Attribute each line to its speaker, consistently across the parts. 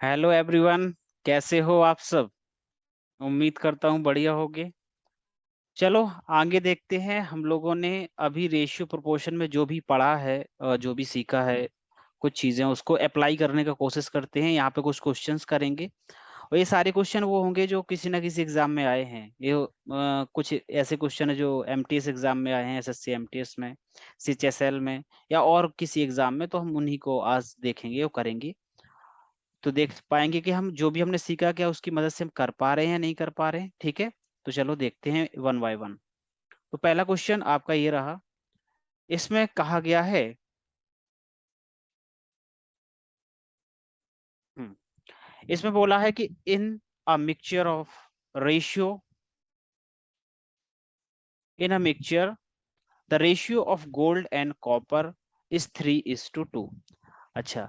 Speaker 1: Hello everyone. कैसे हो आप सब? उम्मीद करता हूँ बढ़िया होगे। चलो आगे देखते हैं। हम लोगों ने अभी रेशियो प्रोपोर्शन में जो भी पढ़ा है जो भी सीखा है, कुछ चीजें उसको अप्लाई करने का कोशिश करते हैं। यहाँ पे कुछ क्वेश्चंस करेंगे और ये सारे क्वेश्चन वो होंगे जो किसी ना किसी एग्जाम में आए हैं। ये कुछ ऐसे क्वेश्चन है जो एमटीएस एग्जाम में आए हैं, एसएससी एमटीएस में, सीएचएसएल में, या और किसी एग्जाम में। तो हम उन्हीं को आज देखेंगे और करेंगे। तो देख पाएंगे कि हम जो भी हमने सीखा क्या उसकी मदद से हम कर पा रहे हैं या नहीं कर पा रहे हैं। ठीक है, तो चलो देखते हैं वन बाय वन। तो पहला क्वेश्चन आपका ये रहा। इसमें कहा गया है, इसमें बोला है कि in a mixture of ratio, in a mixture the ratio of gold and copper is 3:2। अच्छा,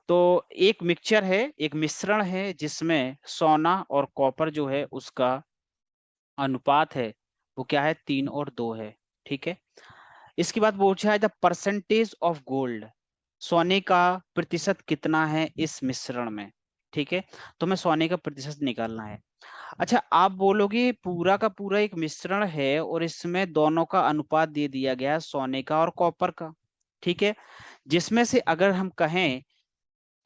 Speaker 1: तो एक मिक्सचर है, एक मिश्रण है जिसमें सोना और कॉपर जो है उसका अनुपात है वो क्या है, 3 और 2 है। ठीक है, इसके बाद पूछा है द परसेंटेज ऑफ गोल्ड, सोने का प्रतिशत कितना है इस मिश्रण में। ठीक है, तो हमें सोने का प्रतिशत निकालना है। अच्छा, आप बोलोगे पूरा का पूरा एक मिश्रण है और इसमें दोनों का अनुपात दे दिया गया है, सोने का और कॉपर का। ठीक है, जिसमें से अगर हम कहें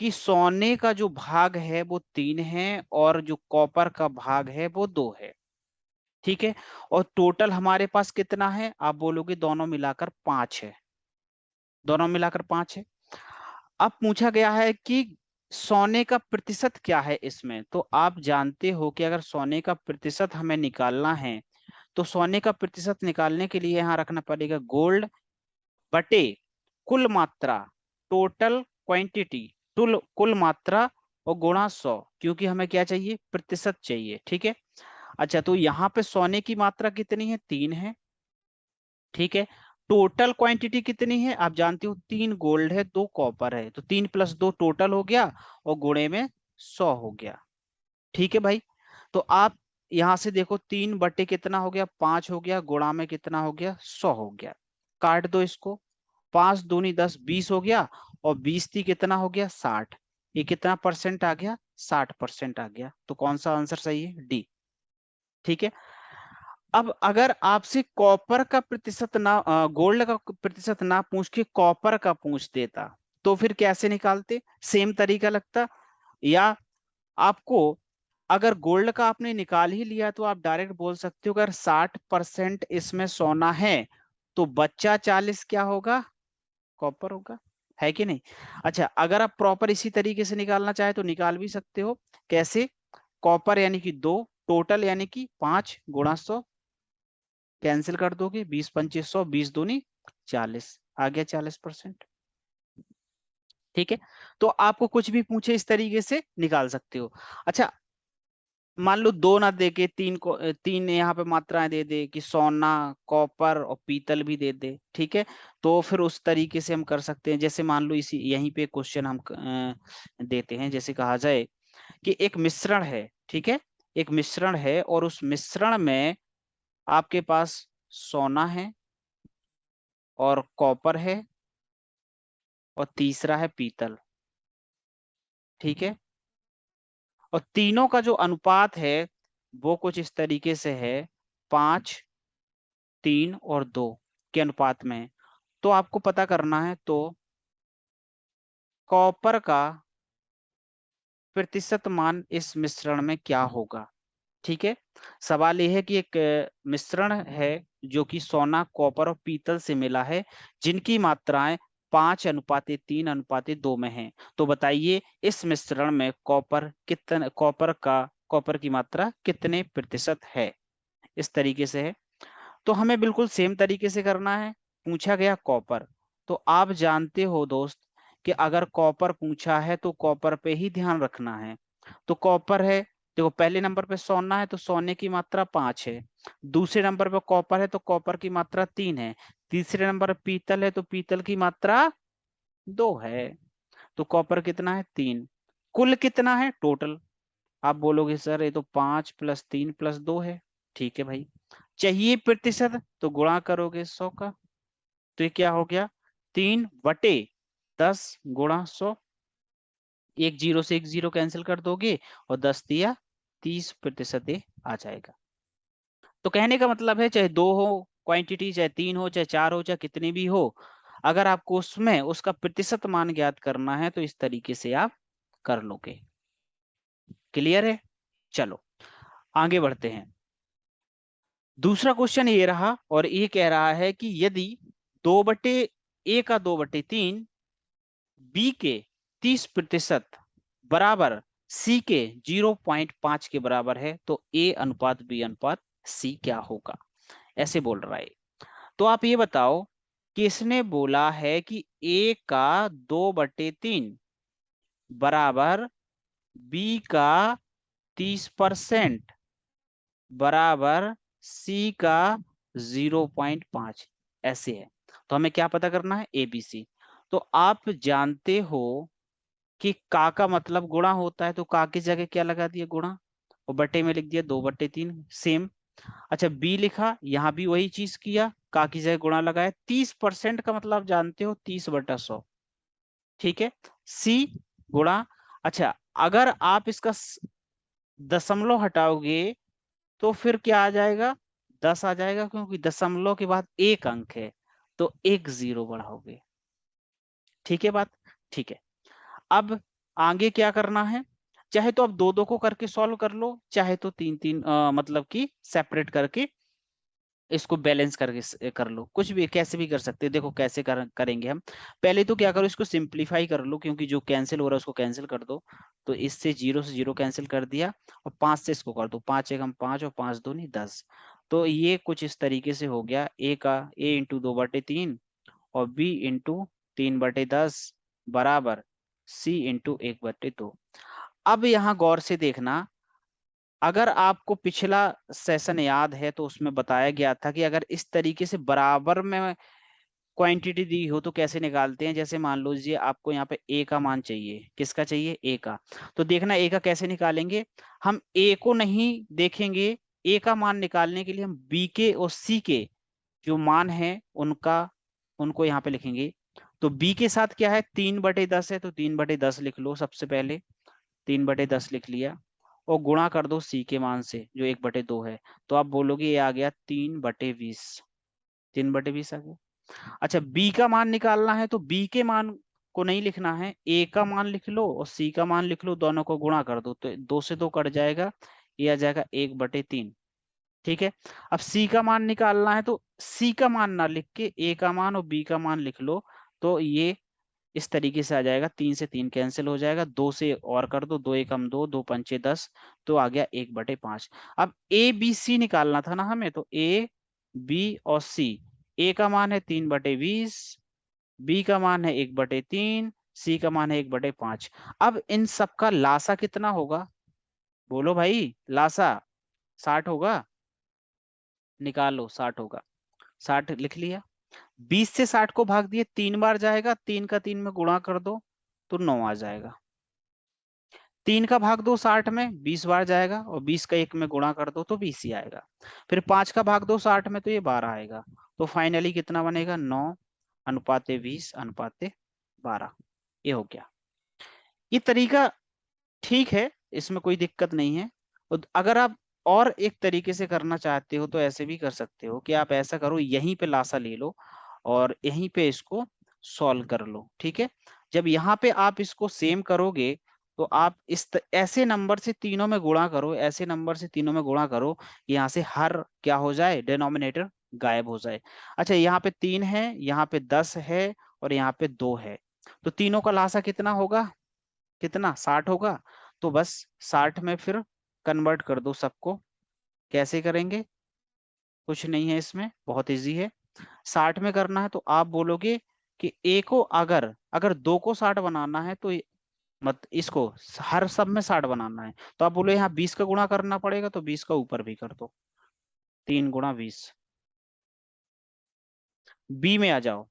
Speaker 1: कि सोने का जो भाग है वो 3 है और जो कॉपर का भाग है वो 2 है। ठीक है, और टोटल हमारे पास कितना है, आप बोलोगे दोनों मिलाकर 5 है। दोनों मिलाकर 5 है। अब पूछा गया है कि सोने का प्रतिशत क्या है इसमें। तो आप जानते हो कि अगर सोने का प्रतिशत हमें निकालना है तो सोने का प्रतिशत निकालने के लिए यहाँ रखना पड़ेगा गोल्ड बटे कुल मात्रा, टोटल क्वांटिटी, कुल मात्रा, और गुणा 100, क्योंकि हमें क्या चाहिए, प्रतिशत चाहिए। ठीक है, अच्छा तो यहाँ पे सोने की मात्रा कितनी है, 3 है। ठीक है, टोटल क्वांटिटी कितनी है आप जानते हो, 3 गोल्ड है 2 कॉपर है, तो 3 + 2 टोटल हो गया और गुणे में 100 हो गया। ठीक है भाई, तो आप यहां से देखो 3 बटे कितना हो गया, 5 हो गया, गुणा में कितना हो गया, 100 हो गया। काट दो इसको, 5 दूनी 10, 20 हो गया, और 20 कितना हो गया, 60। ये कितना परसेंट आ गया, 60% आ गया। तो कौन सा आंसर सही है, डी। ठीक है, अब अगर आपसे कॉपर का प्रतिशत ना, गोल्ड का प्रतिशत ना पूछ के कॉपर का पूछ देता तो फिर कैसे निकालते, सेम तरीका लगता। या आपको, अगर गोल्ड का आपने निकाल ही लिया तो आप डायरेक्ट बोल सकते हो अगर 60% इसमें सोना है तो बच्चा 40 क्या होगा, कॉपर होगा। है कि नहीं? अच्छा, अगर आप प्रॉपर इसी तरीके से निकालना चाहे तो निकाल भी सकते हो। कैसे, कॉपर यानी कि 2, टोटल यानी कि 5 गुणा 100, कैंसिल कर दोगे, 20 × 25 100, 20 दूनी 40, आ गया 40%। ठीक है, तो आपको कुछ भी पूछे इस तरीके से निकाल सकते हो। अच्छा, मान लो 2 ना दे के 3 यहाँ पे मात्राएं दे दे कि सोना, कॉपर और पीतल भी दे दे। ठीक है, तो फिर उस तरीके से हम कर सकते हैं। जैसे मान लो इसी यहीं पे क्वेश्चन हम देते हैं। जैसे कहा जाए कि एक मिश्रण है, ठीक है, एक मिश्रण है और उस मिश्रण में आपके पास सोना है और कॉपर है और तीसरा है पीतल। ठीक है, और तीनों का जो अनुपात है वो कुछ इस तरीके से है, 5, 3 और 2 के अनुपात में है। तो आपको पता करना है, तो कॉपर का प्रतिशत मान इस मिश्रण में क्या होगा। ठीक है, सवाल यह है कि एक मिश्रण है जो कि सोना, कॉपर और पीतल से मिला है, जिनकी मात्राएं 5:3:2 में है। तो बताइए इस मिश्रण में कॉपर की मात्रा कितने प्रतिशत है। इस तरीके से है, तो हमें बिल्कुल सेम तरीके से करना है। पूछा गया कॉपर, तो आप जानते हो दोस्त कि अगर कॉपर पूछा है तो कॉपर पे ही ध्यान रखना है। तो कॉपर है, देखो पहले नंबर पे सोना है तो सोने की मात्रा 5 है, दूसरे नंबर पे कॉपर है तो कॉपर की मात्रा 3 है, तीसरे नंबर पे पीतल है तो पीतल की मात्रा 2 है। तो कॉपर कितना है, 3। कुल कितना है, टोटल। आप बोलोगे सर ये तो 5 + 3 + 2 है। ठीक है भाई, चाहिए प्रतिशत तो गुणा करोगे 100 का, तो ये क्या हो गया, 3/10 गुणा 100। एक जीरो से एक जीरो कैंसिल कर दोगे और 10 दिया 30% आ जाएगा। तो कहने का मतलब है चाहे दो हो क्वांटिटी, चाहे तीन हो, चाहे चार हो, चाहे कितनी भी हो, अगर आपको उसमें उसका प्रतिशत मान ज्ञात करना है तो इस तरीके से आप कर लोगे। क्लियर है? चलो आगे बढ़ते हैं। दूसरा क्वेश्चन ये रहा और ये कह रहा है कि यदि दो बटे ए का 2/3 बी के 30% बराबर सी के 0.5 के बराबर है तो ए अनुपात बी अनुपात सी क्या होगा, ऐसे बोल रहा है। तो आप ये बताओ कि इसने बोला है कि ए का 2/3 बराबर बी का 30% बराबर सी का 0.5 ऐसे है। तो हमें क्या पता करना है, एबीसी। तो आप जानते हो कि का मतलब गुणा होता है, तो का की जगह क्या लगा दिया, गुणा, और बटे में लिख दिया 2/3 सेम। अच्छा बी लिखा, यहां भी वही चीज किया, का की जगह गुणा लगाया। 30% का मतलब आप जानते हो 30/100, ठीक है। सी गुणा, अच्छा अगर आप इसका दशमलव हटाओगे तो फिर क्या आ जाएगा, 10 आ जाएगा, क्योंकि दशमलव के बाद एक अंक है तो एक जीरो बढ़ाओगे। ठीक है बात, ठीक है। अब आगे क्या करना है, चाहे तो अब दो दो को करके सॉल्व कर लो, चाहे तो तीन तीन मतलब कि सेपरेट करके इसको बैलेंस करके कर लो, कुछ भी कैसे भी कर सकते हैं। देखो कैसे करेंगे हम, पहले तो क्या करो, इसको सिंप्लीफाई कर लो, क्योंकि जो कैंसिल हो रहा है उसको कैंसिल कर दो। तो इससे जीरो से जीरो कैंसिल कर दिया और 5 से इसको कर दो, 5 एकम 5 और 5 दूनी 10। तो ये कुछ इस तरीके से हो गया, ए का ए इंटू 2/3 और बी इंटू 3/10 बराबर सी इंटू 1/2। अब यहाँ गौर से देखना, अगर आपको पिछला सेशन याद है तो उसमें बताया गया था कि अगर इस तरीके से बराबर में क्वांटिटी दी हो तो कैसे निकालते हैं। जैसे मान लो जी आपको यहाँ पे ए का मान चाहिए, किसका चाहिए, ए का। तो देखना ए का कैसे निकालेंगे, हम ए को नहीं देखेंगे, ए का मान निकालने के लिए हम बी के और सी के जो मान है उनका उनको यहाँ पे लिखेंगे। तो बी के साथ क्या है, 3/10 है, तो 3/10 लिख लो सबसे पहले, 3/10 लिख लिया और गुणा कर दो सी के मान से जो 1/2 है। तो आप बोलोगे ये आ गया 3/20, 3/20 आ गया। अच्छा बी का मान निकालना है तो बी के मान को नहीं लिखना है, ए का मान लिख लो और सी का मान लिख लो, दोनों को गुणा कर दो तो 2 से 2 कट जाएगा, ये आ जाएगा 1/3। ठीक है। अब सी का मान निकालना है तो सी का मान ना लिख के ए का मान और बी का मान लिख लो, तो ये इस तरीके से आ जाएगा, 3 से 3 कैंसिल हो जाएगा, 2 से और कर दो, 2 एकम 2, 2 पंचे 10, तो आ गया 1/5। अब ए बी सी निकालना था ना हमें, तो ए बी और सी, ए का मान है 3/20, बी का मान है 1/3, सी का मान है 1/5। अब इन सबका लासा कितना होगा, बोलो भाई, लासा 60 होगा, निकालो 60 होगा, 60 लिख लिया। 20 से 60 को भाग दिए 3 बार जाएगा, 3 का 3 में गुणा कर दो तो 9 आ जाएगा। 3 का भाग दो 60 में 20 बार जाएगा और 20 का 1 में गुणा कर दो तो 20 ही आएगा। फिर 5 का भाग दो 60 में तो ये 12 आएगा। तो फाइनली कितना बनेगा, 9:20:12, ये हो गया। ये तरीका ठीक है, इसमें कोई दिक्कत नहीं है। और अगर आप और एक तरीके से करना चाहते हो तो ऐसे भी कर सकते हो कि आप ऐसा करो, यहीं पे लासा ले लो और यहीं पे इसको सॉल्व कर लो। ठीक है। जब यहाँ पे आप इसको सेम करोगे तो आप ऐसे नंबर से तीनों में गुणा करो, ऐसे नंबर से तीनों में गुणा करो, यहाँ से हर क्या हो जाए, डिनोमिनेटर गायब हो जाए। अच्छा यहाँ पे 3 है, यहाँ पे 10 है और यहाँ पे 2 है, तो तीनों का लासा कितना होगा, कितना, 60 होगा। तो बस 60 में फिर कन्वर्ट कर दो सबको। कैसे करेंगे, कुछ नहीं है इसमें, बहुत इजी है। 60 में करना है तो आप बोलोगे कि ए को अगर अगर 2 को 60 बनाना है तो मत इसको हर सब में 60 बनाना है, तो आप बोलो यहाँ 20 का गुणा करना पड़ेगा, तो 20 का ऊपर भी कर दो, 3 × 20। बी में आ जाओ,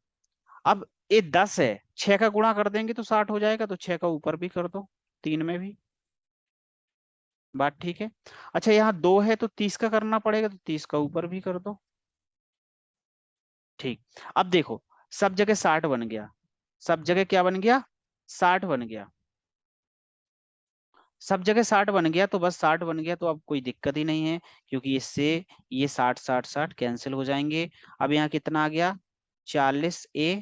Speaker 1: अब ये 10 है, 6 का गुणा कर देंगे तो 60 हो जाएगा, तो 6 का ऊपर भी कर दो, 3 में भी। बात ठीक है। अच्छा यहाँ 2 है तो 30 का करना पड़ेगा, तो 30 का ऊपर भी कर दो। ठीक। अब देखो सब जगह 60 बन गया, सब जगह क्या बन गया, 60 बन गया। सब जगह 60 बन गया तो बस 60 बन गया तो अब कोई दिक्कत ही नहीं है, क्योंकि इससे ये 60 60 60 कैंसिल हो जाएंगे। अब यहाँ कितना आ गया, 40A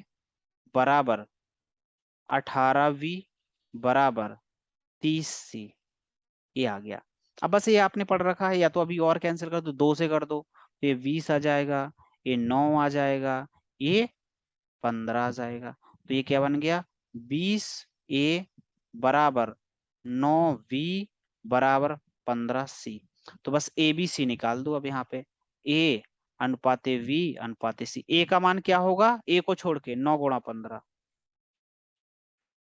Speaker 1: बराबर 18V बराबर 30C, ये आ गया। अब बस ये आपने पढ़ रखा है, या तो अभी और कैंसिल कर दो, 2 से कर दो तो ये 20 आ जाएगा, ये 9 आ जाएगा, ये 15 आ जाएगा। तो ये क्या बन गया, 20A बराबर 9V बराबर 15C। तो बस ए बी सी निकाल दो अब यहाँ पे, ए अनुपाते वी अनुपाते सी। ए का मान क्या होगा, ए को छोड़ के 9 × 15।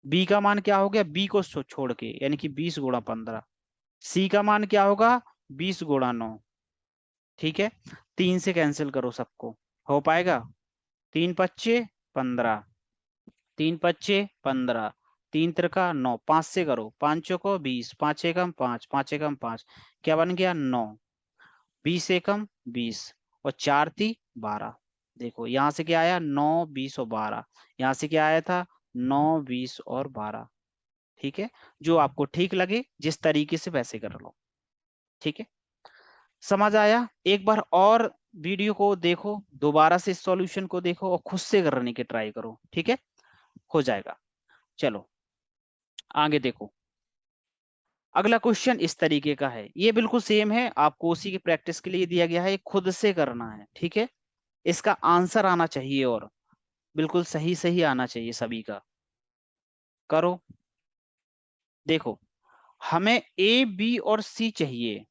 Speaker 1: बी का मान क्या हो गया, बी को छोड़ के यानी कि 20 × 15। सी का मान क्या होगा, 20 × 9। ठीक है, 3 से कैंसिल करो सबको, हो पाएगा, 3 × 5 = 15, 3 × 5 = 15, 3 × 3 = 9, 5 से करो, 5 को 20, 5 एकम 5, 5 एकम 5, क्या बन गया 9, 20 एकम 20 और 4×3 = 12। देखो यहाँ से क्या आया, 9 20 और 12, यहाँ से क्या आया था 9 20 और 12। ठीक है, जो आपको ठीक लगे जिस तरीके से वैसे कर लो। ठीक है, समझ आया। एक बार और वीडियो को देखो, दोबारा से इस सॉल्यूशन को देखो और खुद से करने की ट्राई करो। ठीक है, हो जाएगा। चलो आगे देखो, अगला क्वेश्चन इस तरीके का है, ये बिल्कुल सेम है, आपको उसी की प्रैक्टिस के लिए दिया गया है, खुद से करना है। ठीक है, इसका आंसर आना चाहिए और बिल्कुल सही सही आना चाहिए सभी का। करो, देखो हमें ए बी और सी चाहिए,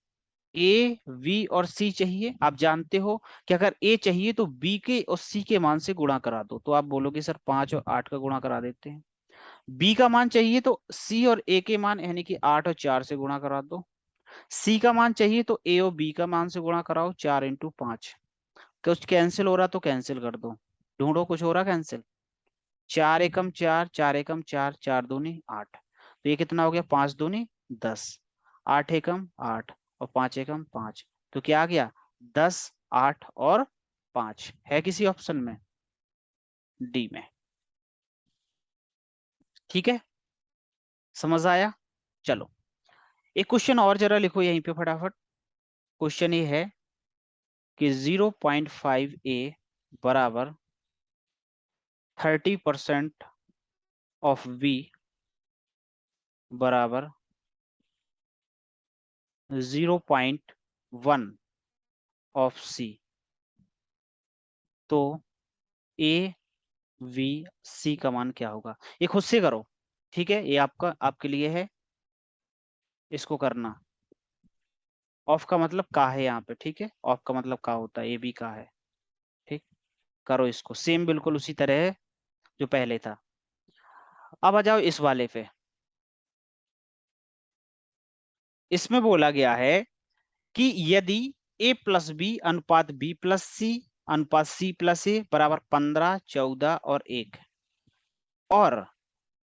Speaker 1: ए वी और सी चाहिए। आप जानते हो कि अगर ए चाहिए तो बी के और सी के मान से गुणा करा दो, तो आप बोलोगे सर 5 और 8 का गुणा करा देते हैं। बी का मान चाहिए तो सी और ए के मान यानी कि 8 और 4 से गुणा करा दो। सी का मान चाहिए तो ए और बी का मान से गुणा कराओ, 4×5। कुछ कैंसिल हो रहा तो कैंसिल कर दो, ढूंढो कुछ हो रहा कैंसिल, 4 × 4, 4 × 4, 4×2 = 8। तो ये कितना हो गया, 5×2 = 10, 8 × 8 और 5 × 5, तो क्या आ गया 10, 8 और 5 है किसी ऑप्शन में, डी में। ठीक है, समझ आया। चलो एक क्वेश्चन और जरा लिखो यहीं पे फटाफट। क्वेश्चन ये है कि 0.5A बराबर 30% ऑफ V बराबर 0.1 ऑफ C। तो ए वी सी का मान क्या होगा, ये खुद से करो। ठीक है, ये आपका आपके लिए है, इसको करना। ऑफ का मतलब का है यहाँ पे, ठीक है, ऑफ का मतलब का होता है, ए बी का है। ठीक, करो इसको सेम बिल्कुल उसी तरह है जो पहले था। अब आ जाओ इस वाले पे, इसमें बोला गया है कि यदि ए प्लस बी अनुपात बी प्लस सी अनुपात सी प्लस ए बराबर 15 14 और 1, और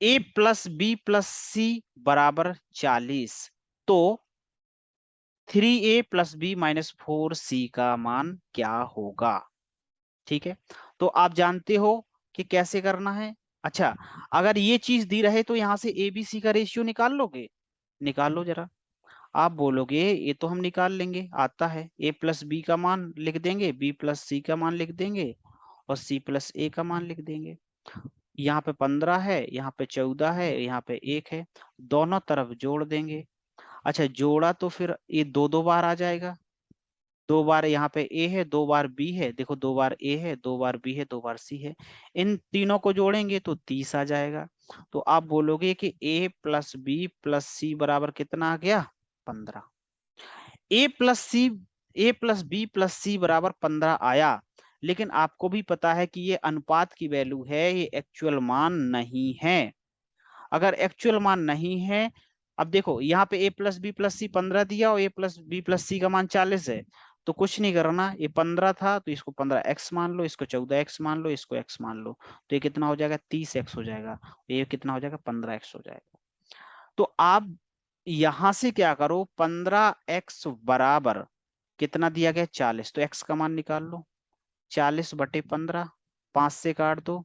Speaker 1: ए प्लस बी प्लस सी बराबर 40, तो 3A + B - 4C का मान क्या होगा। ठीक है, तो आप जानते हो कि कैसे करना है। अच्छा, अगर ये चीज दी रहे तो यहां से ए बी सी का रेशियो निकाल लोगे, निकाल लो जरा। आप बोलोगे ये तो हम निकाल लेंगे, आता है, ए प्लस बी का मान लिख देंगे, बी प्लस सी का मान लिख देंगे और सी प्लस ए का मान लिख देंगे। यहाँ पे 15 है, यहाँ पे 14 है, यहाँ पे 1 है, दोनों तरफ जोड़ देंगे। अच्छा जोड़ा तो फिर ये दो दो बार आ जाएगा, 2 बार यहाँ पे ए है, 2 बार बी है, देखो 2 बार ए है, 2 बार बी है, 2 बार सी है, इन तीनों को जोड़ेंगे तो 30 आ जाएगा। तो आप बोलोगे कि ए प्लस बी प्लस सी बराबर कितना आ गया, 15। ए प्लस सी, ए प्लस बी प्लस सी बराबर 15 आया, लेकिन आपको भी पता है कि ये अनुपात की वैल्यू है, ये एक्चुअल मान नहीं है। अगर एक्चुअल मान नहीं है, अब देखो यहाँ पे ए प्लस बी प्लस सी 15 दिया और ए प्लस बी प्लस सी का मान 40 है, तो कुछ नहीं करना, ये 15 था तो इसको 15x मान लो, इसको 14x मान लो, इसको x मान लो, तो ये कितना हो जाएगा 30x हो जाएगा, ये कितना हो जाएगा 15x हो जाएगा। तो आप यहां से क्या करो, 15x बराबर कितना दिया गया 40, तो x का मान निकाल लो, 40/15, 5 से काट दो,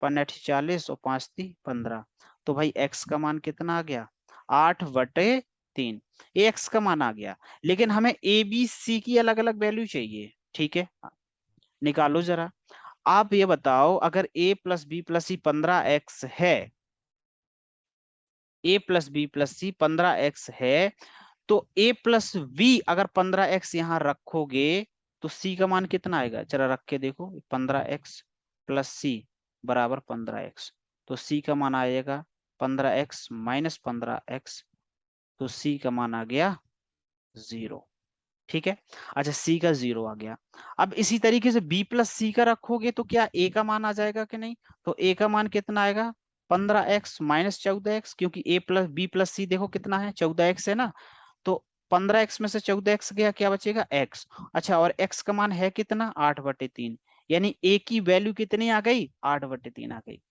Speaker 1: 5 40 और 5 3 15, तो भाई x का मान कितना आ गया 8/15। 3, ये x का मान आ गया। लेकिन हमें a b c की अलग अलग वैल्यू चाहिए, ठीक है, निकालो जरा। आप ये बताओ, अगर a plus B plus C 15x है, a plus B plus C 15x है, तो a प्लस v अगर 15x यहां रखोगे तो c का मान कितना आएगा, जरा रख के देखो। 15x प्लस सी बराबर 15x, तो c का मान आएगा 15x माइनस 15x, तो c का मान आ गया 0। ठीक है, अच्छा c का 0 आ गया। अब इसी तरीके से b प्लस सी का रखोगे तो क्या a का मान आ जाएगा कि नहीं, तो a का मान कितना आएगा 15x माइनस 14x, क्योंकि a प्लस बी प्लस सी देखो कितना है 14x है ना, तो 15x में से 14x गया, क्या बचेगा x। अच्छा, और x का मान है कितना 8/3, यानी a की वैल्यू कितनी आ गई 8/3 आ गई।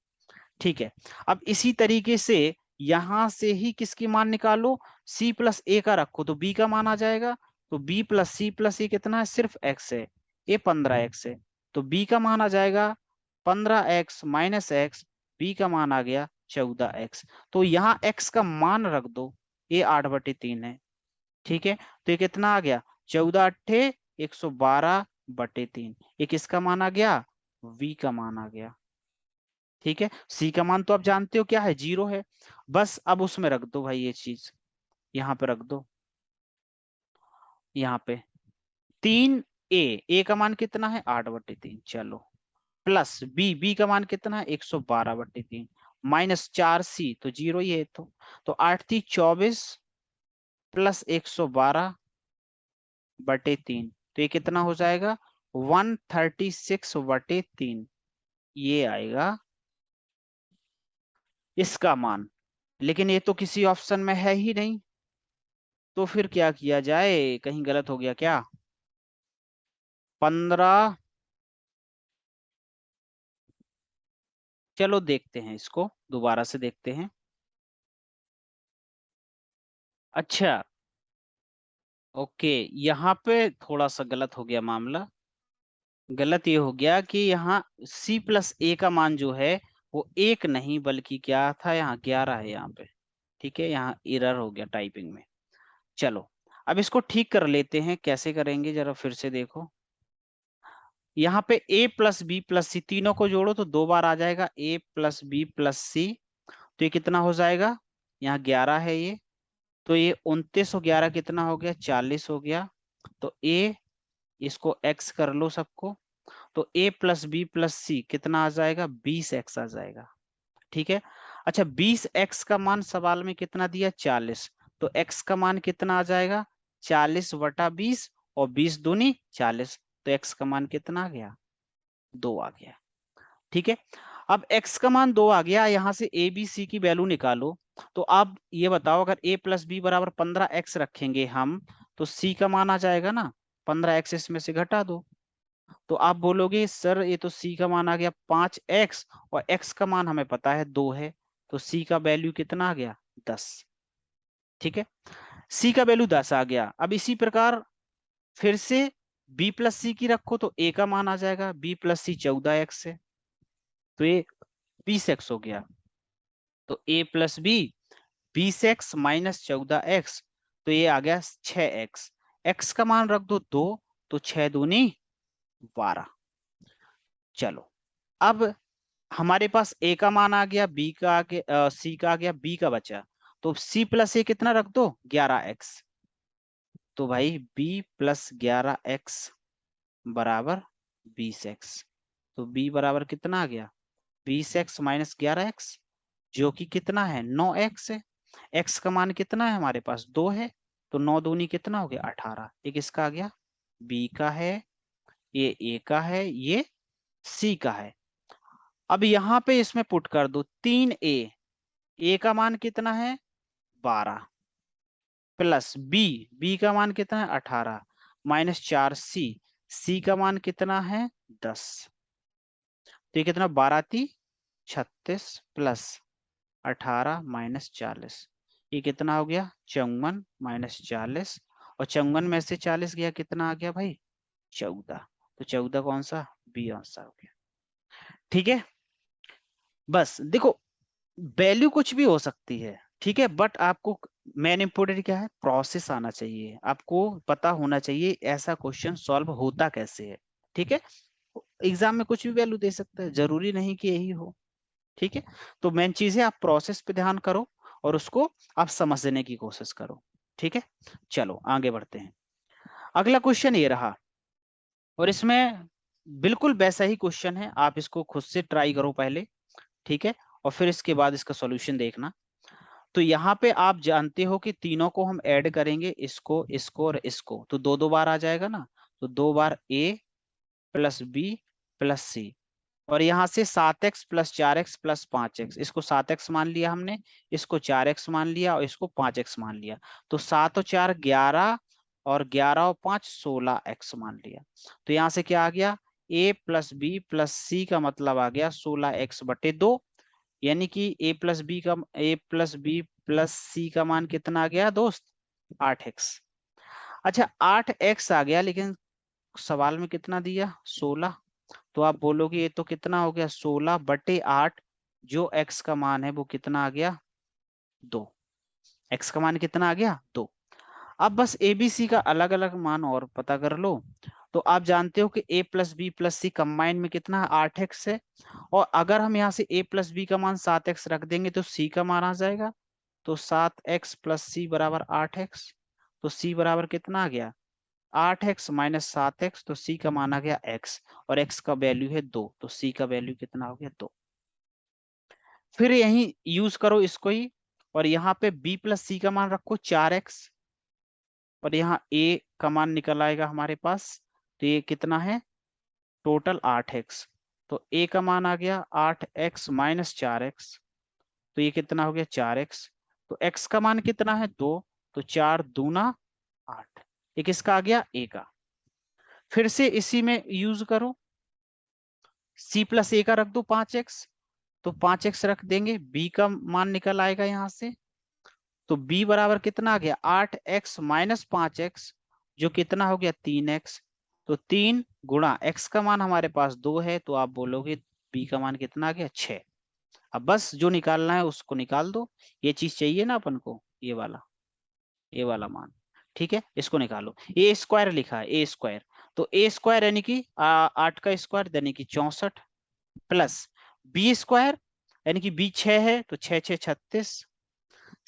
Speaker 1: ठीक है, अब इसी तरीके से यहां से ही किसकी मान निकालो, c प्लस ए का रखो तो b का मान आ जाएगा। तो b प्लस सी प्लस ए कितना है, सिर्फ x है, a 15x है, तो b का मान आ जाएगा 15x माइनस एक्स, b का मान आ गया 14x। तो यहाँ x का मान रख दो, ये 8/3 है। ठीक है, तो ये कितना आ गया 14 अट्ठे 112/3, ये किसका मान आ गया, v का मान आ गया। ठीक है, सी का मान तो आप जानते हो क्या है 0 है, बस अब उसमें रख दो भाई, ये चीज यहाँ पे रख दो, यहाँ पे 3a का मान कितना है 8/3, चलो, प्लस बी का मान कितना है 112/3, माइनस 4c तो 0 ही है, तो 8×3 = 24 प्लस 112/3, तो ये कितना हो जाएगा 136/3, ये आएगा इसका मान। लेकिन ये तो किसी ऑप्शन में है ही नहीं, तो फिर क्या किया जाए, कहीं गलत हो गया क्या। 15, चलो देखते हैं, इसको दोबारा से देखते हैं। अच्छा, ओके, यहाँ पे थोड़ा सा गलत हो गया मामला। गलत ये हो गया कि यहाँ c प्लस ए का मान जो है वो 1 नहीं बल्कि क्या था, यहाँ 11 है यहाँ पे। ठीक है, यहाँ एरर हो गया टाइपिंग में। चलो, अब इसको ठीक कर लेते हैं, कैसे करेंगे जरा फिर से देखो। यहाँ पे a प्लस बी प्लस सी तीनों को जोड़ो तो 2 बार आ जाएगा, a प्लस बी प्लस सी, तो ये कितना हो जाएगा, यहाँ 11 है ये, तो ये 29 और 11 कितना हो गया 40 हो गया। तो a, इसको x कर लो सबको, तो a प्लस बी प्लस सी कितना आ जाएगा 20x आ जाएगा। ठीक है, अच्छा 20x का मान सवाल में कितना दिया 40, तो x का मान कितना आ जाएगा 40/20, और 20 दूनी 40, तो x का मान कितना आ गया 2 आ गया। ठीक है, अब x का मान 2 आ गया, यहां से a b c की वैल्यू निकालो। तो आप ये बताओ, अगर a प्लस बी बराबर 15x रखेंगे हम, तो c का मान आ जाएगा ना 15x, इसमें से घटा दो। तो आप बोलोगे सर ये तो c का मान आ गया 5x, और x का मान हमें पता है 2 है, तो c का वैल्यू कितना आ गया 10। ठीक है, c का वैल्यू 10 आ गया। अब इसी प्रकार फिर से b प्लस सी की रखो तो a का मान आ जाएगा, b प्लस सी 14x है, तो ये 20x हो गया। तो a plus B 20x minus 14x, तो ये आ गया 6x, x का मान रख दो 2, तो 6 दूनी 12। चलो, अब हमारे पास a का मान आ गया, b का आ गया, c का आ गया, b का बचा, तो c प्लस ए कितना रख दो 11x, तो भाई b प्लस 11x बराबर 20x, तो b बराबर कितना आ गया 20x माइनस 11x, जो कि कितना है 9x है। x का मान कितना है हमारे पास 2 है, तो 9 दूनी कितना हो गया 18, ये किसका आ गया b का है, ये a का है, ये c का है। अब यहाँ पे इसमें पुट कर दो 3a का मान कितना है 12, प्लस b का मान कितना है 18, माइनस 4c, c का मान कितना है 10, तो ये कितना 12×3 = 36 प्लस 18 माइनस 40, ये कितना हो गया 54 माइनस 40, और 54 में से 40 गया कितना आ गया भाई 14, तो 14 कौन सा बी आंसर हो गया। ठीक है, बस देखो वैल्यू कुछ भी हो सकती है, ठीक है, बट आपको मेन इंपोर्टेंट क्या है, प्रोसेस आना चाहिए, आपको पता होना चाहिए ऐसा क्वेश्चन सॉल्व होता कैसे है। ठीक है, एग्जाम में कुछ भी वैल्यू दे सकता है, जरूरी नहीं कि यही हो। ठीक है, तो मेन चीज है आप प्रोसेस पे ध्यान करो और उसको आप समझने की कोशिश करो। ठीक है, चलो आगे बढ़ते हैं। अगला क्वेश्चन ये रहा, और इसमें बिल्कुल वैसा ही क्वेश्चन है, आप इसको खुद से ट्राई करो पहले। ठीक है, और फिर इसके बाद इसका सॉल्यूशन देखना। तो यहाँ पे आप जानते हो कि तीनों को हम ऐड करेंगे, इसको इसको और इसको, तो दो दो बार आ जाएगा ना। तो दो बार ए प्लस बी प्लस सी, और यहाँ से 7x plus 4x plus 5x, इसको 7x मान लिया हमने, इसको 4x मान लिया और इसको 5x मान लिया। तो 7 और 4 11, और 11 और 5 16x मान लिया। तो यहाँ से क्या आ गया, a प्लस बी प्लस सी का मतलब आ गया 16x/2, यानी कि a प्लस बी प्लस सी का मान कितना आ गया दोस्त, 8x। अच्छा 8x आ गया, लेकिन सवाल में कितना दिया, 16। तो आप बोलोगे ये तो कितना हो गया, 16/8, जो x का मान है वो कितना आ गया, 2। x का मान कितना आ गया, 2। अब बस ए बी सी का अलग अलग मान और पता कर लो। तो आप जानते हो कि a plus B plus C combine में कितना है, 8x है। और अगर हम यहाँ से a प्लस बी का मान 7x रख देंगे तो c का मान आ जाएगा। तो 7x प्लस सी बराबर 8x। तो c बराबर कितना आ गया, 8x माइनस 7x, तो c का मान आ गया x, और x का वैल्यू है 2, तो c का वैल्यू कितना हो गया, 2। फिर यही यूज करो इसको ही, और यहाँ पे b प्लस सी का मान रखो 4x, और यहाँ a का मान निकल आएगा हमारे पास। तो ये कितना है, टोटल 8x। तो a का मान आ गया 8x माइनस 4x, तो ये कितना हो गया, 4x। तो x का मान कितना है, 2। तो 4 दूना 8, ये किसका आ गया, a का। फिर से इसी में यूज करो, c प्लस a का रख दो 5x, तो 5x रख देंगे, b का मान निकल आएगा यहाँ से। तो b बराबर कितना आ गया, 8x माइनस 5x, जो कितना हो गया, 3x। तो 3 गुणा x का मान हमारे पास 2 है, तो आप बोलोगे b का मान कितना आ गया, 6। अब बस जो निकालना है उसको निकाल दो, ये चीज चाहिए ना अपन को, ये वाला मान। ठीक है, इसको निकालो, ए स्क्वायर लिखा है, ए स्क्वायर। तो ए स्क्वायर यानी कि 8 का स्क्वायर यानी कि 64, प्लस बी स्क्वायर यानी कि बी 6 है, तो 6 6 36।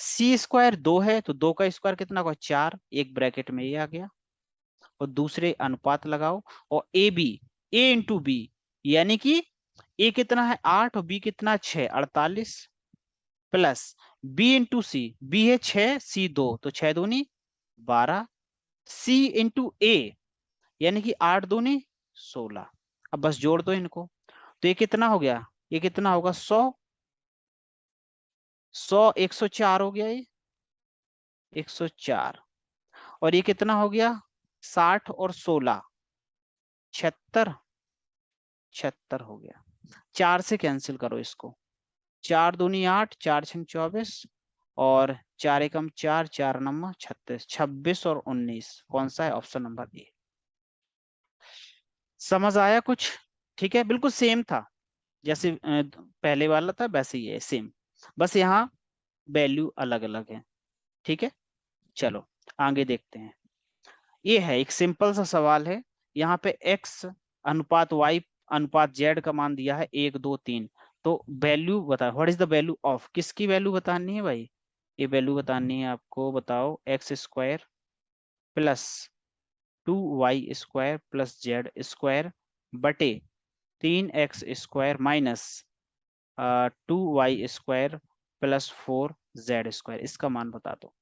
Speaker 1: सी स्क्वायर 2 है, तो 2 का स्क्वायर कितना होगा, 4, एक ब्रैकेट में ये आ गया, और दूसरे अनुपात लगाओ। और A B, A into B, यानी कि ए कितना है 8 और बी कितना 6, 48, प्लस बी इंटू सी, बी है 6 सी 2, तो 6 दूनी 12, सी इंटू ए यानी कि 8 दूनी 16। अब बस जोड़ दो इनको, तो ये कितना हो गया, ये कितना होगा, 100, 100 104 हो गया, ये 104। और ये कितना हो गया, 60 और 16 76, 76 हो गया। 4 से कैंसिल करो इसको, 4 दूनी 8, 4 छंग 24, और 4 एकम 4, 4 नम्मा 36, 26 और 19 कौन सा है, ऑप्शन नंबर ए। समझ आया कुछ, ठीक है, बिल्कुल सेम था जैसे पहले वाला था, वैसे ही है सेम, बस यहाँ वैल्यू अलग अलग है। ठीक है, चलो आगे देखते हैं। ये है एक सिंपल सा सवाल है, यहाँ पे x अनुपात y अनुपात z का मान दिया है 1 2 3। तो वैल्यू बता, what is the value of, किसकी वैल्यू बतानी है भाई, ये वैल्यू बतानी है आपको, बताओ, x square plus 2y² plus Z square बटे 3x² minus 2y² plus 4z², इसका मान बता दो।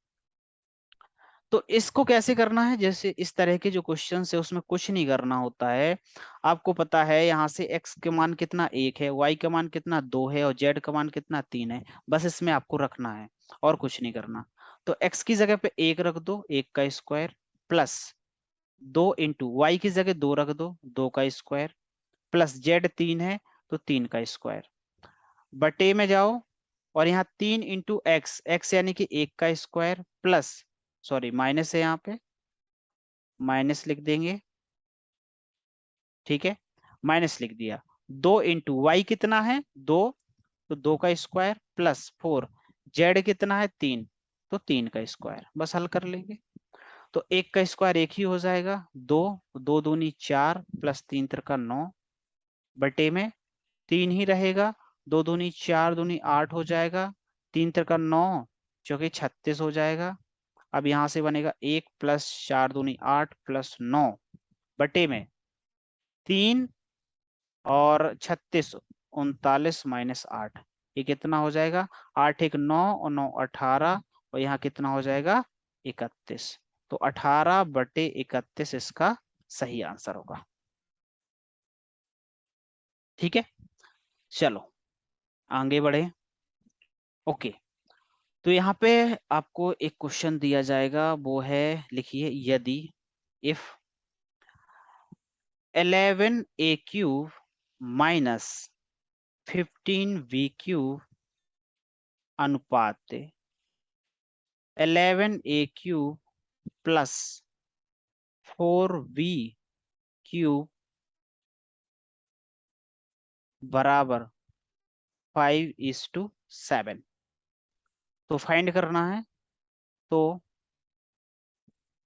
Speaker 1: तो इसको कैसे करना है, जैसे इस तरह के जो क्वेश्चन है उसमें कुछ नहीं करना होता है। आपको पता है यहाँ से x के मान कितना 1 है, y का मान कितना 2 है, और z का मान कितना 3 है, बस इसमें आपको रखना है और कुछ नहीं करना। तो x की जगह पे 1 रख दो, 1 का स्क्वायर, प्लस 2 इंटू वाई की जगह 2 रख दो, 2 का स्क्वायर, प्लस z 3 है तो 3 का स्क्वायर, बटे में जाओ, और यहाँ 3 इंटू एक्स, एक्स यानी कि 1 का स्क्वायर, प्लस, सॉरी माइनस है यहाँ पे, माइनस लिख देंगे। ठीक है, माइनस लिख दिया। 2 इंटू वाई कितना है 2, तो 2 का स्क्वायर, प्लस 4, जेड कितना है 3, तो 3 का स्क्वायर, बस हल कर लेंगे। तो 1 का स्क्वायर 1 ही हो जाएगा, 2, 2 दूनी 4 प्लस 3 तिरका 9 बटे में 3 ही रहेगा, 2 दूनी 4 दूनी 8 हो जाएगा, 3 तिरका 9 जो कि 36 हो जाएगा। अब यहां से बनेगा 1 प्लस 4 दूनी 8 प्लस 9 बटे में 3 और 36 39 माइनस 8, ये कितना हो जाएगा? 8 एक 9 और 9 18, और यहाँ कितना हो जाएगा? 31। तो 18 बटे 31 इसका सही आंसर होगा। ठीक है, चलो आगे बढ़े। ओके, तो यहाँ पे आपको एक क्वेश्चन दिया जाएगा, वो है, लिखिए, यदि इफ 11a³ माइनस 15v³ अनुपात 11a³ प्लस 4v³ बराबर 5:7, तो फाइंड करना है। तो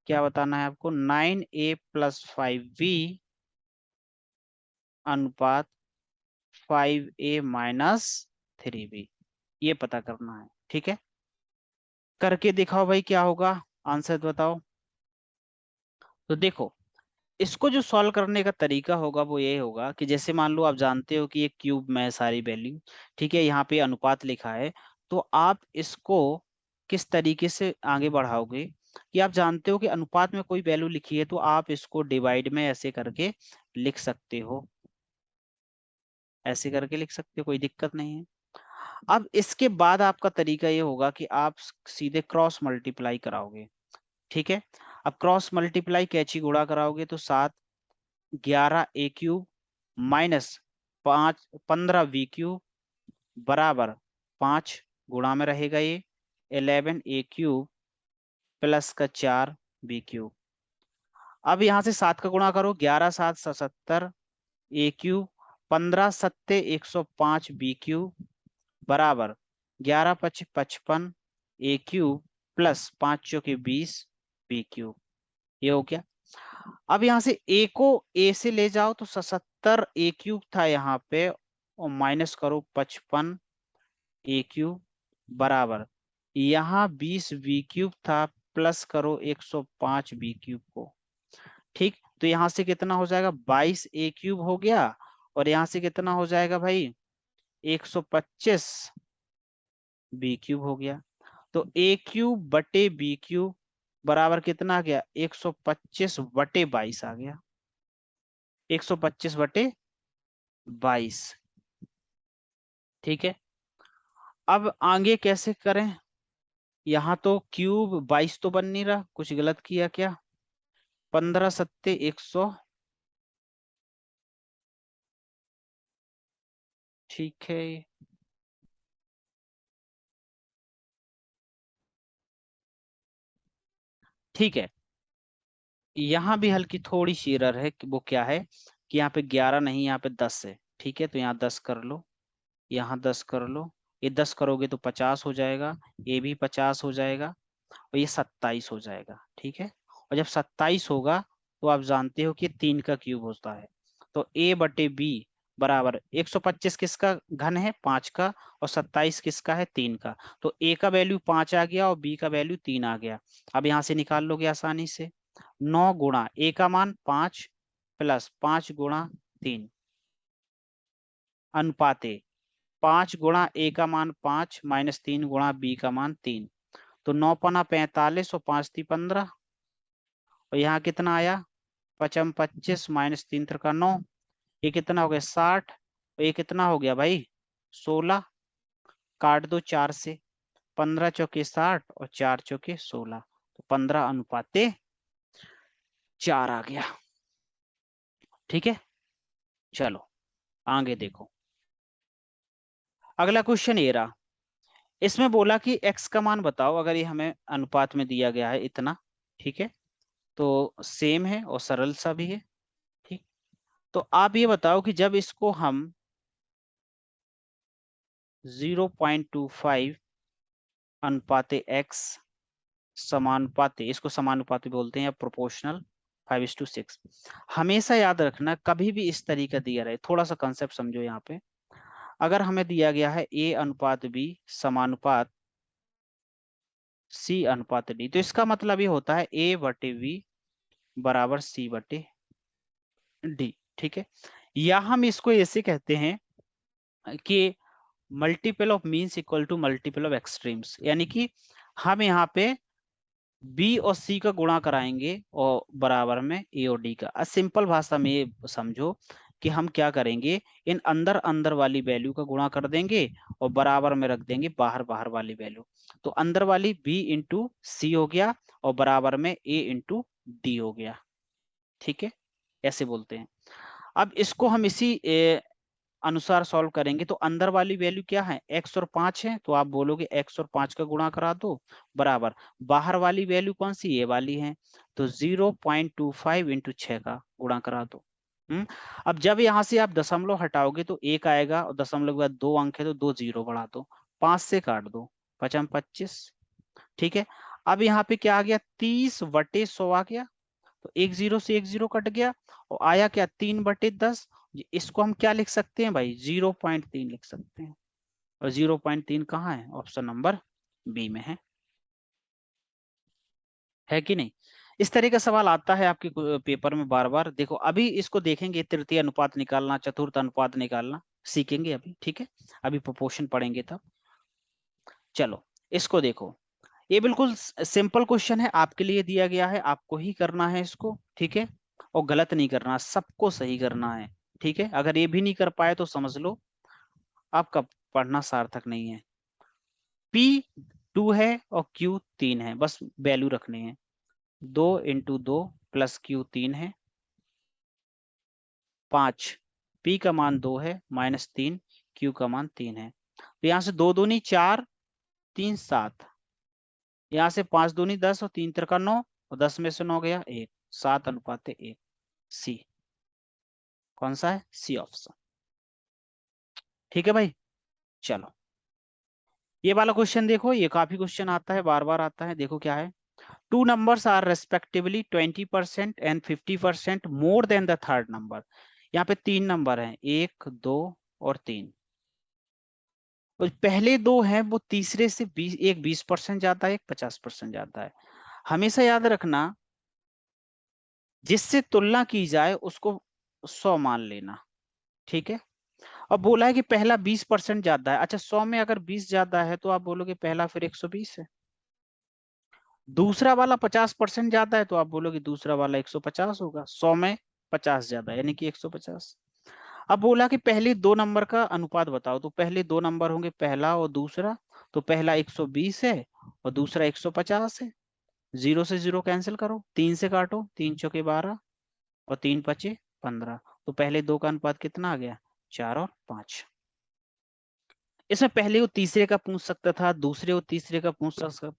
Speaker 1: क्या बताना है आपको? 9a प्लस 5v अनुपात 5a माइनस 3b, ये पता करना है। ठीक है, करके दिखाओ भाई क्या होगा, आंसर बताओ। तो देखो, इसको जो सॉल्व करने का तरीका होगा वो ये होगा कि जैसे मान लो आप जानते हो कि ये क्यूब में है सारी वैल्यू, ठीक है, यहाँ पे अनुपात लिखा है, तो आप इसको किस तरीके से आगे बढ़ाओगे कि आप जानते हो कि अनुपात में कोई वैल्यू लिखी है तो आप इसको डिवाइड में ऐसे करके लिख सकते हो, ऐसे करके लिख सकते हो, कोई दिक्कत नहीं है। अब इसके बाद आपका तरीका ये होगा कि आप सीधे क्रॉस मल्टीप्लाई कराओगे। ठीक है, अब क्रॉस मल्टीप्लाई कैची गुणा कराओगे तो 7 11a³ माइनस 15v³ बराबर 5, गुणा में रहेगा ये 11a³ प्लस का 4v³। अब यहां से 7 का गुणा करो, 11 7 77 a³ 15 सत्ते 105 बराबर 11 5 55 a³ प्लस 5 चौके 20 ये हो गया। अब यहां से a को a से ले जाओ तो 77 a³ था यहाँ पे, और माइनस करो 55 a³ बराबर यहाँ 20v³ था, प्लस करो 105v³ को। ठीक, तो यहां से कितना हो जाएगा? 22a³ हो गया, और यहां से कितना हो जाएगा भाई? 125v³ हो गया। तो a³ बटे b³ बराबर कितना आ गया? 125 बटे 22 आ गया, 125 बटे 22। ठीक है, अब आगे कैसे करें? यहाँ तो क्यूब 22 तो बन नहीं रहा, कुछ गलत किया क्या? 15 सत्ते 100, ठीक है, ठीक है। यहाँ भी हल्की थोड़ी सी एरर है, कि वो क्या है कि यहाँ पे 11 नहीं, यहाँ पे 10 है। ठीक है, तो यहाँ 10 कर लो, यहाँ 10 कर लो, ये 10 करोगे तो 50 हो जाएगा, ये भी 50 हो जाएगा, और ये 27 हो जाएगा। ठीक है, और जब 27 होगा तो आप जानते हो कि 3 का क्यूब होता है। तो a बटे b बराबर 125 किसका घन है? 5 का, और 27 किसका है? 3 का। तो a का वैल्यू 5 आ गया और b का वैल्यू 3 आ गया। अब यहाँ से निकाल लोगे आसानी से, 9 गुणा a का मान 5 प्लस 5 गुणा 3 अनुपाते 5 गुणा a का मान 5 माइनस 3 गुणा b का मान 3, तो 9 पना 45 और 5 ती 15, और यहाँ कितना आया? 55 25 माइनस 3 का 9, ये कितना हो गया? 60, और ये कितना हो गया भाई? 16, काट दो 4 से, 15 चौके 60 और 4 चौके 16, तो 15 अनुपाते 4 आ गया। ठीक है, चलो आगे देखो, अगला क्वेश्चन ये रहा। इसमें बोला कि x का मान बताओ, अगर ये हमें अनुपात में दिया गया है इतना। ठीक है, तो सेम है और सरल सा भी है। ठीक, तो आप ये बताओ कि जब इसको हम 0.25 अनुपाते x समानुपाती, इसको समानुपाती बोलते हैं या प्रोपोर्शनल 5:6। हमेशा याद रखना, कभी भी इस तरीका दिया रहे, थोड़ा सा कंसेप्ट समझो यहाँ पे। अगर हमें दिया गया है A अनुपात B समानुपात C अनुपात D, तो इसका मतलब ये होता है A/V बराबर C/D। ठीक है, या हम इसको ऐसे कहते हैं कि multiple of means equal to multiple of extremes, यानी कि हम यहाँ पे बी और सी का गुणा कराएंगे और बराबर में ए और डी का। सिंपल भाषा में ये समझो कि हम क्या करेंगे, इन अंदर अंदर वाली वैल्यू का गुणा कर देंगे और बराबर में रख देंगे बाहर बाहर वाली वैल्यू। तो अंदर वाली बी इंटू सी हो गया और बराबर में ए इंटू डी हो गया। ठीक है, ऐसे बोलते हैं। अब इसको हम इसी अनुसार सॉल्व करेंगे। तो अंदर वाली वैल्यू क्या है, x और 5 है, तो आप बोलोगे x और 5 का गुणा करा दो बराबर बाहर वाली वैल्यू कौन सी, ये वाली है, तो 0.25 इंटू 6 का गुणा करा दो। अब जब यहां से आप दशमलव हटाओगे तो 1 आएगा और दशमलव के बाद 2 अंक है तो 2 जीरो बढ़ा दो, 5 से काट दो, 5×5 = 25। ठीक है, अब यहाँ पे क्या आ गया, 30/100 आ गया, तो एक जीरो से एक जीरो कट गया और आया क्या, 3/10। इसको हम क्या लिख सकते हैं भाई, 0.3 लिख सकते हैं। और 0.3 कहाँ है, ऑप्शन नंबर बी में है कि नहीं। इस तरह का सवाल आता है आपके पेपर में बार बार। देखो अभी इसको देखेंगे, तृतीय अनुपात निकालना, चतुर्थ अनुपात निकालना सीखेंगे अभी। ठीक है, अभी प्रोपोर्शन पढ़ेंगे तब। चलो इसको देखो, ये बिल्कुल सिंपल क्वेश्चन है, आपके लिए दिया गया है, आपको ही करना है इसको। ठीक है, और गलत नहीं करना, सबको सही करना है। ठीक है, अगर ये भी नहीं कर पाए तो समझ लो आपका पढ़ना सार्थक नहीं है। P 2 है और Q 3 है, बस वैल्यू रखनी है। 2 × 2 + Q 3 है 5, P का मान 2 है -3, Q का मान 3 है। तो यहाँ से 2 दूनी 4, 3 7, यहाँ से 5 दूनी 10 और 3 × 9 और 10 में से 9 गया 1, 7:1। सी कौन सा है, सी ऑप्शन। ठीक है भाई, चलो ये वाला क्वेश्चन देखो, ये काफी क्वेश्चन आता है, बार बार आता है। देखो क्या है, two numbers are respectively 20% and 50% more than the third number. यहाँ पे 3 नंबर हैं, 1 2 और 3। और पहले 2 हैं वो तीसरे से 20, एक 20% जाता है, एक 50% जाता है। हमेशा याद रखना, जिससे तुलना की जाए उसको 100 मान लेना। ठीक है, अब बोला है कि पहला 20% ज्यादा है। अच्छा, 100 में अगर 20 ज्यादा है तो आप बोलोगे पहला फिर 120 है। दूसरा वाला 50% ज्यादा है तो आप बोलोगे दूसरा वाला 150 होगा। 100 में 50 ज्यादा है, यानी कि 150। अब बोला कि पहले 2 नंबर का अनुपात बताओ, तो पहले 2 नंबर होंगे पहला और दूसरा। तो पहला 120 है और दूसरा 150 है। 0 से 0 कैंसिल करो, 3 से काटो, 3 चौके 12 और 3 पचे 15। तो पहले 2 का अनुपात कितना आ गया, 4 और 5। इसमें पहले वो तीसरे का पूछ सकता था, दूसरे वो तीसरे का पूछ सकता।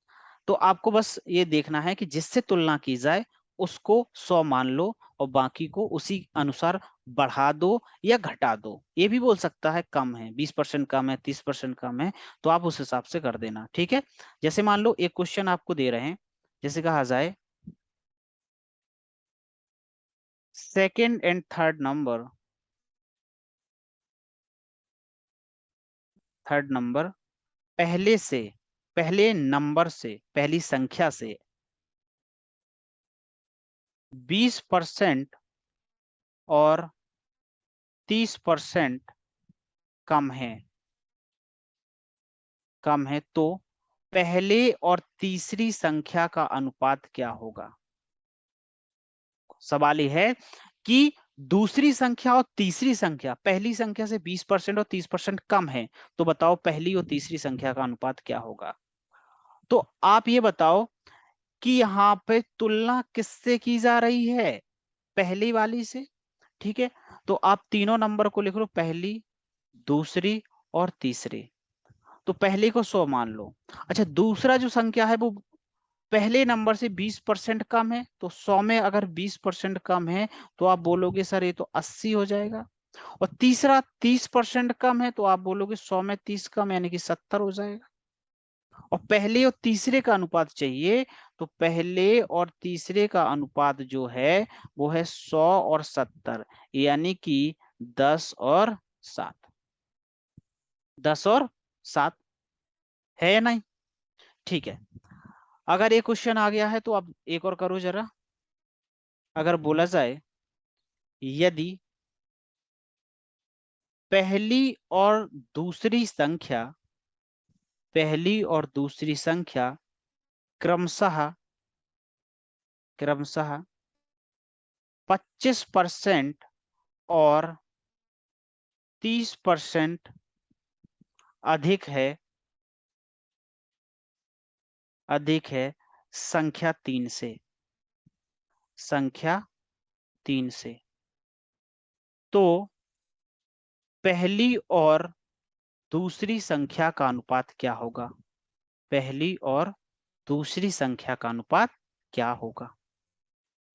Speaker 1: तो आपको बस ये देखना है कि जिससे तुलना की जाए उसको 100 मान लो और बाकी को उसी अनुसार बढ़ा दो या घटा दो। ये भी बोल सकता है कम है, 20% कम है, 30% कम है, तो आप उस हिसाब से कर देना। ठीक है, जैसे मान लो एक क्वेश्चन आपको दे रहे हैं, जैसे कहा जाए सेकेंड एंड थर्ड नंबर, पहले से, पहले नंबर से, पहली संख्या से 20% और 30% कम है, तो पहले और तीसरी संख्या का अनुपात क्या होगा। सवाल यह है कि दूसरी संख्या और तीसरी संख्या, पहली संख्या से 20% और 30% कम है, तो बताओ पहली और तीसरी संख्या का अनुपात क्या होगा। तो आप ये बताओ कि यहाँ पे तुलना किससे की जा रही है, पहली वाली से। ठीक है, तो आप तीनों नंबर को लिख लो, पहली, दूसरी और तीसरी। तो पहले को 100 मान लो। अच्छा, दूसरा जो संख्या है वो पहले नंबर से 20% कम है, तो 100 में अगर 20% कम है तो आप बोलोगे सर ये तो 80 हो जाएगा। और तीसरा 30% कम है तो आप बोलोगे 100 में 30 कम, यानी कि 70 हो जाएगा। और पहले और तीसरे का अनुपात चाहिए, तो पहले और तीसरे का अनुपात जो है वो है 100 और 70, यानी कि 10 और 7। 10 और 7 है या नहीं? ठीक है। अगर एक क्वेश्चन आ गया है तो अब एक और करो जरा। अगर बोला जाए यदि पहली और दूसरी संख्या पहली और दूसरी संख्या क्रमशः क्रमशः 25% और 30% अधिक है संख्या 3 से। संख्या 3 से तो पहली और दूसरी संख्या का अनुपात क्या होगा? पहली और दूसरी संख्या का अनुपात क्या होगा?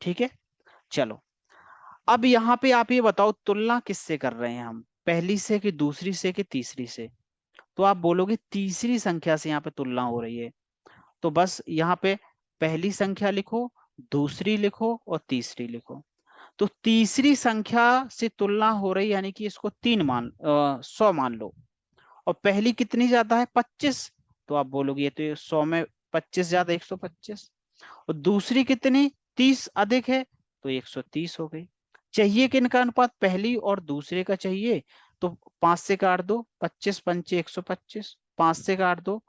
Speaker 1: ठीक है, चलो। अब यहाँ पे आप ये बताओ तुलना किससे कर रहे हैं हम, पहली से कि दूसरी से कि तीसरी से? तो आप बोलोगे तीसरी संख्या से यहाँ पे तुलना हो रही है। तो बस यहाँ पे पहली संख्या लिखो, दूसरी लिखो और तीसरी लिखो। तो तीसरी संख्या से तुलना हो रही, यानी कि इसको 100 मान लो। और पहली कितनी ज्यादा है? 25। तो आप बोलोगे ये तो 100 में 25 ज्यादा, 125। और दूसरी कितनी? 30 अधिक है, तो 130 हो गई। चाहिए किनका अनुपात? पहली और दूसरे का चाहिए। तो 5 से काट दो, 25 पंचे 125, 5 से काट दो,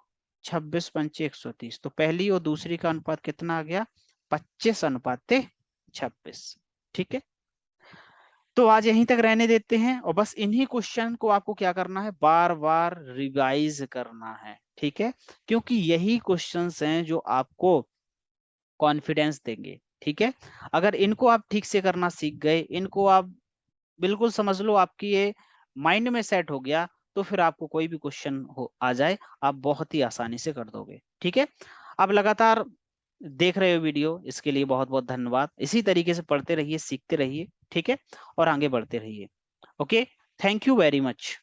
Speaker 1: 26 पंचे 130। तो पहली और दूसरी का अनुपात कितना आ गया? 25:26। ठीक है, तो आज यहीं तक रहने देते हैं, और बस इन्हीं क्वेश्चन को आपको क्या करना है? बार बार रिवाइज करना है। ठीक है, क्योंकि यही क्वेश्चंस हैं जो आपको कॉन्फिडेंस देंगे। ठीक है, अगर इनको आप ठीक से करना सीख गए, इनको आप बिल्कुल समझ लो, आपकी ये माइंड में सेट हो गया, तो फिर आपको कोई भी क्वेश्चन हो आ जाए, आप बहुत ही आसानी से कर दोगे। ठीक है, आप लगातार देख रहे हो वीडियो, इसके लिए बहुत बहुत धन्यवाद। इसी तरीके से पढ़ते रहिए, सीखते रहिए। ठीक है, और आगे बढ़ते रहिए। Okay, thank you very much.